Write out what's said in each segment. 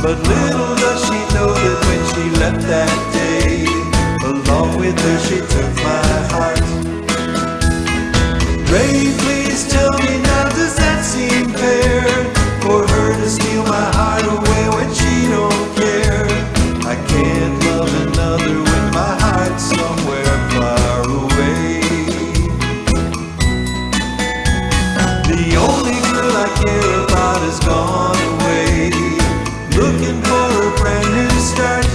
But little does she know that when she left that day, along with her she took my heart. Ray, please tell me now, does that seem fair? For her to steal my heart away when she don't care. I can't love another with my heart somewhere far away. The only girl I care about has gone away, looking for a brand new start.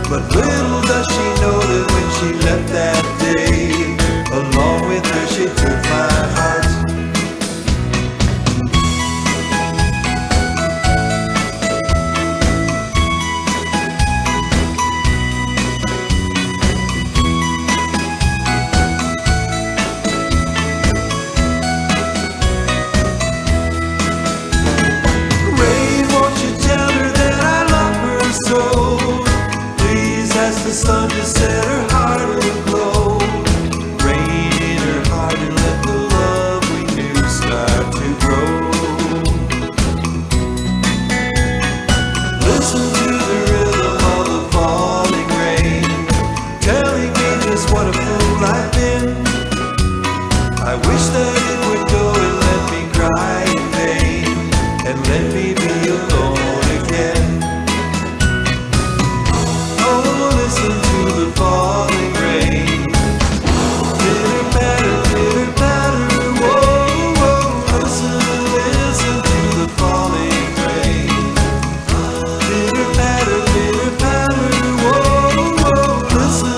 But little does she know that when she left that day, along with her she took my heart. Ask the sun to set her heart aglow, rain in her heart and let the love we knew start to grow. Listen to the rhythm of the falling rain, telling me just what a fool I've been. I wish that it would go and let me cry in vain, and let me be alone again. Listen to the falling rain, pitter patter, whoa, whoa. Listen to the falling rain, pitter patter, whoa, whoa. Listen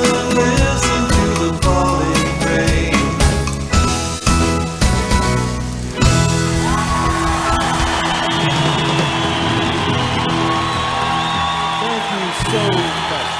to the falling rain. Thank you so much.